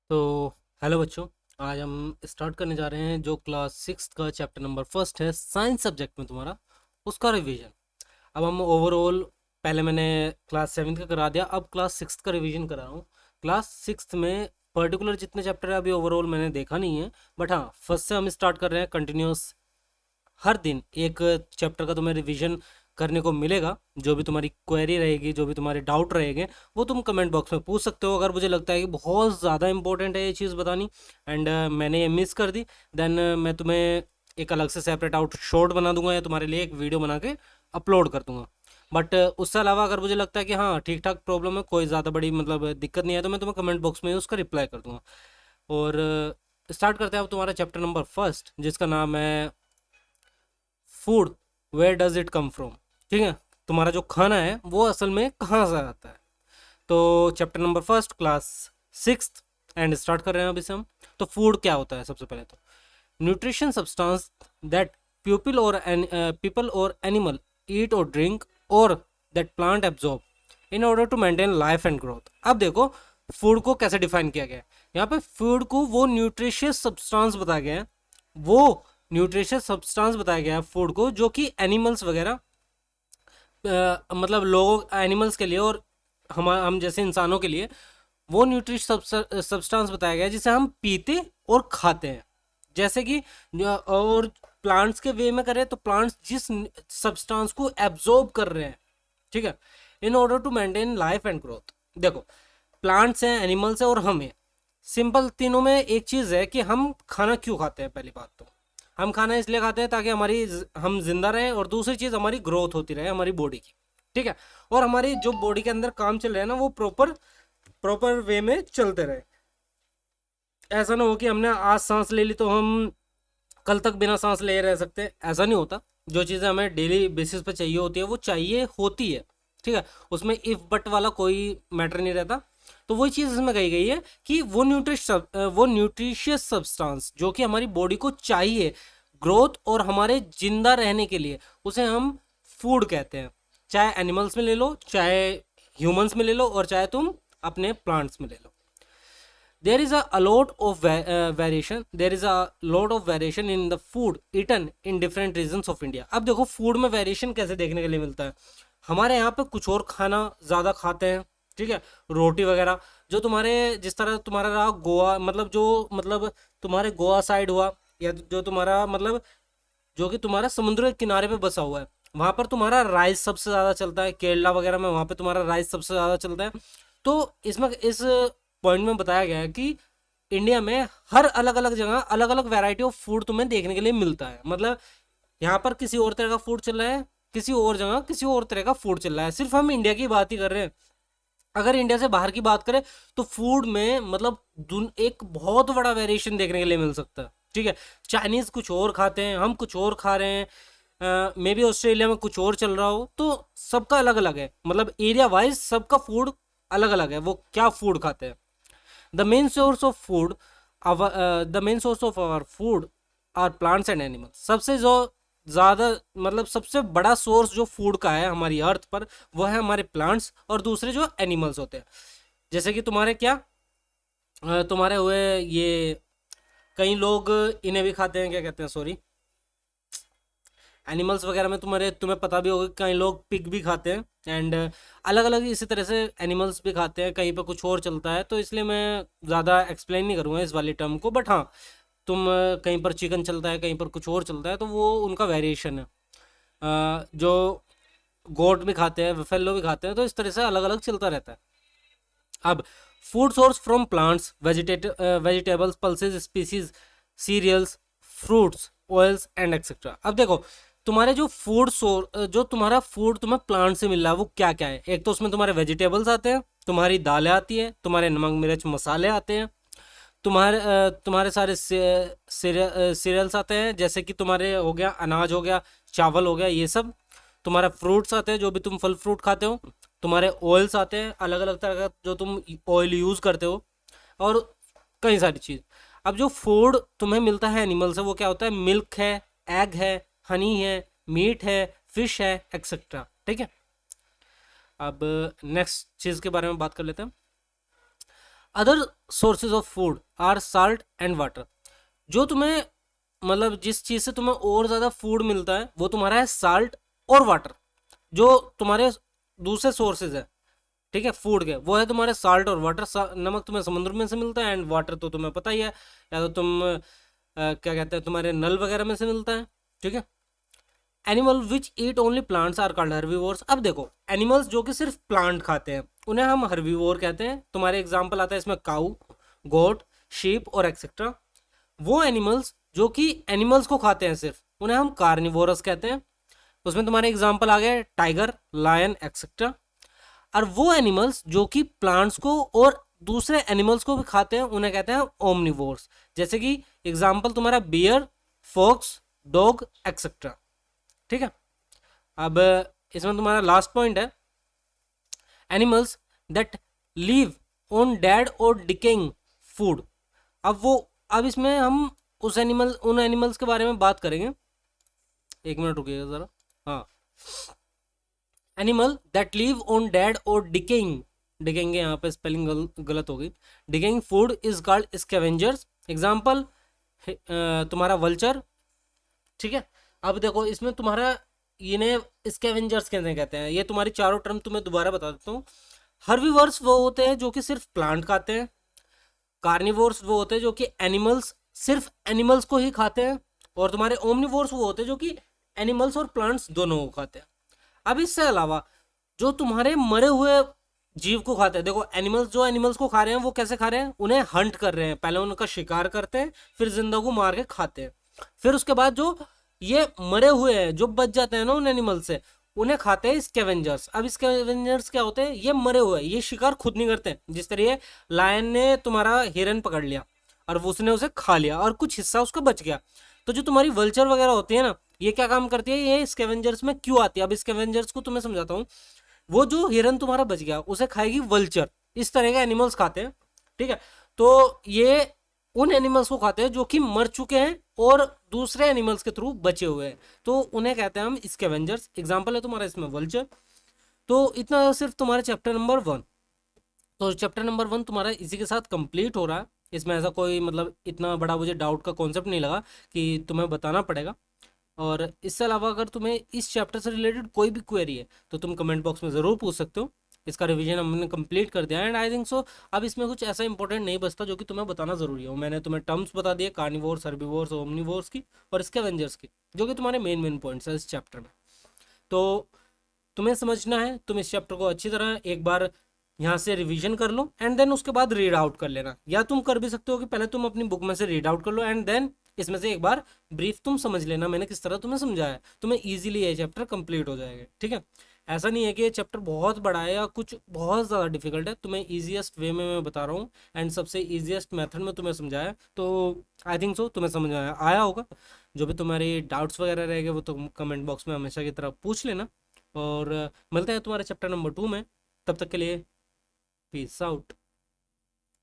तो हेलो बच्चों। आज हम स्टार्ट करने जा रहे हैं जो क्लास सिक्स का चैप्टर नंबर फर्स्ट है साइंस सब्जेक्ट में तुम्हारा, उसका रिवीजन। अब हम ओवरऑल, पहले मैंने क्लास सेवन्थ का करा दिया, अब क्लास सिक्स का रिवीजन करा रहा हूँ। क्लास सिक्स में पर्टिकुलर जितने चैप्टर है अभी ओवरऑल मैंने देखा नहीं है, बट हाँ फर्स्ट से हम स्टार्ट कर रहे हैं कंटिन्यूस। हर दिन एक चैप्टर का तुम्हें रिवीजन करने को मिलेगा। जो भी तुम्हारी क्वेरी रहेगी, जो भी तुम्हारे डाउट रहेंगे, वो तुम कमेंट बॉक्स में पूछ सकते हो। अगर मुझे लगता है कि बहुत ज़्यादा इंपॉर्टेंट है ये चीज़ बतानी एंड मैंने ये मिस कर दी, देन मैं तुम्हें एक अलग से सेपरेट आउट शॉर्ट बना दूंगा या तुम्हारे लिए एक वीडियो बना के अपलोड कर दूंगा। बट उससे अलावा अगर मुझे लगता है कि हाँ ठीक ठाक प्रॉब्लम है, कोई ज़्यादा बड़ी मतलब दिक्कत नहीं है, तो मैं तुम्हें कमेंट बॉक्स में उसका रिप्लाई कर दूंगा। और स्टार्ट करते हैं अब तुम्हारा चैप्टर नंबर फर्स्ट, जिसका नाम है food, where does it come from. ठीक है, तुम्हारा जो खाना है वो असल में कहाँ से आता है। तो chapter number first, class sixth, and start कर रहे हैं अभी से हम। तो फूड क्या होता है सबसे पहले तो, न्यूट्रिशन सब्सटेंस दैट पीपल और एनिमल ईट और ड्रिंक और that plant absorb in order to maintain life and growth. अब देखो फूड को कैसे डिफाइन किया गया है। यहाँ पे फूड को वो न्यूट्रिशियस सब्सटेंस बताया गया है, वो न्यूट्रिशियस सब्सटेंस बताया गया है फूड को, जो कि एनिमल्स वगैरह, मतलब लोगों एनिमल्स के लिए और हम जैसे इंसानों के लिए वो न्यूट्रिश सब्सटेंस बताया गया है जिसे हम पीते और खाते हैं। जैसे कि और प्लांट्स के वे में करें तो प्लांट्स जिस सब्सटेंस को एब्जॉर्ब कर रहे हैं, ठीक है, in order to maintain life and growth. देखो प्लांट्स हैं, एनिमल्स हैं और हम हैं। सिंपल तीनों में एक चीज़ है कि हम खाना क्यों खाते हैं। पहली बात तो हम खाना इसलिए खाते हैं ताकि हम जिंदा रहें, और दूसरी चीज़ हमारी ग्रोथ होती रहे हमारी बॉडी की। ठीक है, और हमारी जो बॉडी के अंदर काम चल रहे हैं ना वो प्रॉपर प्रॉपर वे में चलते रहे। ऐसा ना हो कि हमने आज सांस ले ली तो हम कल तक बिना सांस ले रह सकते, ऐसा नहीं होता। जो चीज़ें हमें डेली बेसिस पे चाहिए होती है वो चाहिए होती है। ठीक है, उसमें इफ बट वाला कोई मैटर नहीं रहता। तो वही चीज़ इसमें कही गई है कि वो न्यूट्रिशियस सब्सटेंस जो कि हमारी बॉडी को चाहिए ग्रोथ और हमारे जिंदा रहने के लिए, उसे हम फूड कहते हैं। चाहे एनिमल्स में ले लो, चाहे ह्यूमंस में ले लो, और चाहे तुम अपने प्लांट्स में ले लो। there is a lot of variation there is a lot of variation in the food eaten in different regions of India। अब देखो फूड में वेरिएशन कैसे देखने के लिए मिलता है। हमारे यहाँ पे कुछ और खाना ज़्यादा खाते हैं, ठीक है, रोटी वगैरह। जो तुम्हारे जिस तरह तुम्हारा रहा गोवा, मतलब जो मतलब तुम्हारे गोवा साइड हुआ, या जो तुम्हारा मतलब जो कि तुम्हारा समुद्र के किनारे पे बसा हुआ है, वहाँ पर तुम्हारा राइस सबसे ज़्यादा चलता है। केरला वगैरह में वहाँ पे तुम्हारा राइस सबसे ज़्यादा चलता है। तो इसमें इस पॉइंट में बताया गया है कि इंडिया में हर अलग अलग जगह अलग अलग वैरायटी ऑफ फूड तुम्हें देखने के लिए मिलता है। मतलब यहाँ पर किसी और तरह का फूड चल रहा है, किसी और जगह किसी और तरह का फूड चल रहा है। सिर्फ हम इंडिया की बात ही कर रहे हैं। अगर इंडिया से बाहर की बात करें तो फूड में मतलब एक बहुत बड़ा वेरिएशन देखने के लिए मिल सकता है। ठीक है, चाइनीज कुछ और खाते हैं, हम कुछ और खा रहे हैं, मे बी ऑस्ट्रेलिया में कुछ और चल रहा हो। तो सबका अलग अलग है, मतलब एरिया वाइज सबका फूड अलग अलग है, वो क्या फूड खाते हैं। The main source of food the main source of our food are plants and animals. सबसे जो ज़्यादा मतलब सबसे बड़ा सोर्स जो फूड का है हमारी अर्थ पर, वो है हमारे प्लांट्स और दूसरे जो एनिमल्स होते हैं। जैसे कि तुम्हारे क्या तुम्हारे हुए ये, कई लोग इन्हें भी खाते हैं, क्या कहते हैं, सॉरी, एनिमल्स वगैरह में तुम्हें पता भी होगा कि कई लोग पिग भी खाते हैं, एंड अलग अलग इसी तरह से एनिमल्स भी खाते हैं। कहीं पे कुछ और चलता है, तो इसलिए मैं ज़्यादा एक्सप्लेन नहीं करूँगा इस वाली टर्म को। बट हाँ, कहीं पर चिकन चलता है, कहीं पर कुछ और चलता है, तो वो उनका वेरिएशन है। जो गोट भी खाते हैं, फेलो भी खाते हैं, तो इस तरह से अलग अलग चलता रहता है। अब food source from plants, vegetables, pulses, species, cereals, fruits, oils and etcetera. अब देखो तुम्हारे जो तुम्हारा फूड तुम्हें प्लांट से मिल रहा है वो क्या क्या है। एक तो उसमें तुम्हारे वेजिटेबल्स आते हैं, तुम्हारी दालें आती हैं, तुम्हारे नमक मिर्च मसाले आते हैं, तुम्हारे सारे सीरियल्स आते हैं, जैसे कि तुम्हारे हो गया अनाज, हो गया चावल, हो गया ये सब। तुम्हारे फ्रूट्स आते हैं, जो भी तुम फल फ्रूट खाते हो। तुम्हारे ऑयल्स आते हैं, अलग अलग तरह का जो तुम ऑयल यूज़ करते हो, और कई सारी चीज़। अब जो फूड तुम्हें मिलता है एनिमल से, वो क्या होता है, मिल्क है, एग है, हनी है, मीट है, फिश है, एक्सेट्रा। ठीक है, अब नेक्स्ट चीज़ के बारे में बात कर लेते हैं। Other sources of food are salt and water. जो तुम्हें मतलब जिस चीज़ से तुम्हें और ज़्यादा फूड मिलता है वो तुम्हारा है साल्ट और वाटर। जो तुम्हारे दूसरे सोर्सेज है, ठीक है, फूड के, वो है तुम्हारे साल्ट और वाटर। नमक तुम्हें समुद्र में से मिलता है, एंड वाटर तो तुम्हें पता ही है, या तो तुम क्या कहते हैं, तुम्हारे नल वगैरह में से मिलता है, ठीक है। Animal which eat only plants are called herbivores. अब देखो, एनिमल्स जो कि सिर्फ प्लांट खाते हैं उन्हें हम हर्बीवोर कहते हैं। तुम्हारे एग्जाम्पल आता है इसमें काऊ, गोट, शीप और एक्सेट्रा। वो एनिमल्स जो कि एनिमल्स को खाते हैं सिर्फ, उन्हें हम कार्निवोरस कहते हैं। उसमें तुम्हारे एग्जाम्पल आ गए टाइगर, लायन एक्सेट्रा। और वो एनिमल्स जो कि प्लांट्स को और दूसरे एनिमल्स को भी खाते हैं उन्हें कहते हैं ओमनिवोर्स। जैसे कि एग्जाम्पल तुम्हारा बियर, फॉक्स, डॉग एक्सेट्रा, ठीक है। अब इसमें तुम्हारा लास्ट पॉइंट है animals that leave on dead और डिकेइंग फूड। अब इसमें हम उन एनिमल्स के बारे में बात करेंगे। एक मिनट रुकिएगा जरा। हाँ, animal that leave on dead और डिकेइंग यहाँ पे स्पेलिंग गलत हो गई। Decaying food is called scavengers. Example तुम्हारा वल्चर, ठीक है। अब देखो इसमें तुम्हारा इन्हें स्कैवेंजर्स कहते हैं। ये तुम्हारी चारों टर्म तुम्हें दोबारा बता देता हूँ। हर्बीवर्स वो होते हैं जो कि सिर्फ प्लांट खाते हैं। कार्निवोर्स वो होते हैं जो कि सिर्फ एनिमल्स को ही खाते हैं। और तुम्हारे ओमनिवोर्स वो होते हैं जो कि एनिमल्स और प्लांट्स दोनों को खाते हैं। अब इससे अलावा जो तुम्हारे मरे हुए जीव को खाते हैं, देखो एनिमल्स को खा रहे हैं वो कैसे खा रहे हैं, उन्हें हंट कर रहे हैं। पहले उनका शिकार करते हैं, फिर जिंदा को मार के खाते हैं। फिर उसके बाद जो ये मरे हुए हैं जो बच जाते हैं ना उन एनिमल से, उन्हें खाते हैं स्कैवेंजर्स। अब स्कैवेंजर्स क्या होते हैं, ये मरे हुए, ये शिकार खुद नहीं करते। जिस तरह लायन ने तुम्हारा हिरन पकड़ लिया और उसने उसे खा लिया और कुछ हिस्सा उसका बच गया, तो जो तुम्हारी वल्चर वगैरह होती है ना, ये क्या काम करती है, ये स्कैवेंजर्स में क्यों आती है। अब स्कैवेंजर्स को तुम्हें समझाता हूँ। वो जो हिरन तुम्हारा बच गया उसे खाएगी वल्चर। इस तरह के एनिमल्स खाते हैं, ठीक है। तो ये उन एनिमल्स को खाते हैं जो कि मर चुके हैं और दूसरे एनिमल्स के थ्रू बचे हुए हैं, तो उन्हें कहते हैं हम स्कैवेंजर्स। एग्जाम्पल है तुम्हारा इसमें वल्चर। तो इतना सिर्फ तुम्हारा चैप्टर नंबर 1। तो चैप्टर नंबर 1 तुम्हारा इसी के साथ कंप्लीट हो रहा है। इसमें ऐसा कोई मतलब इतना बड़ा मुझे डाउट का कॉन्सेप्ट नहीं लगा कि तुम्हें बताना पड़ेगा। और इससे अलावा अगर तुम्हें इस चैप्टर से रिलेटेड कोई भी क्वेरी है तो तुम कमेंट बॉक्स में ज़रूर पूछ सकते हो। इसका रिवीजन हमने कंप्लीट कर दिया एंड आई थिंक सो अब इसमें कुछ ऐसा इंपॉर्टेंट नहीं बचता जो कि तुम्हें बताना ज़रूरी हो। मैंने तुम्हें टर्म्स बता दिए कार्निवोर्स, हर्बीवोर्स, ओमनिवोर्स की और स्कैवेंजर्स की, जो कि तुम्हारे मेन पॉइंट्स है इस चैप्टर में। तो तुम्हें समझना है, तुम इस चैप्टर को अच्छी तरह एक बार यहाँ से रिवीजन कर लो एंड देन उसके बाद रीड आउट कर लेना। या तुम कर भी सकते हो कि पहले तुम अपनी बुक में से रीड आउट कर लो एंड देन इसमें से एक बार ब्रीफ तुम समझ लेना मैंने किस तरह तुम्हें समझाया। तुम्हें इजीली ये चैप्टर कंप्लीट हो जाएगा, ठीक है। ऐसा नहीं है कि ये चैप्टर बहुत बड़ा है या कुछ बहुत ज़्यादा डिफिकल्ट है। तुम्हें ईजिएस्ट वे में मैं बता रहा हूँ एंड सबसे ईजिएस्ट मेथड में तुम्हें समझाया। तो आई थिंक सो तुम्हें समझ आया होगा। जो भी तुम्हारे डाउट्स वगैरह रहेंगे वो तुम कमेंट बॉक्स में हमेशा की तरह पूछ लेना। और मिलते हैं तुम्हारे चैप्टर नंबर 2 में। तब तक के लिए पीस आउट।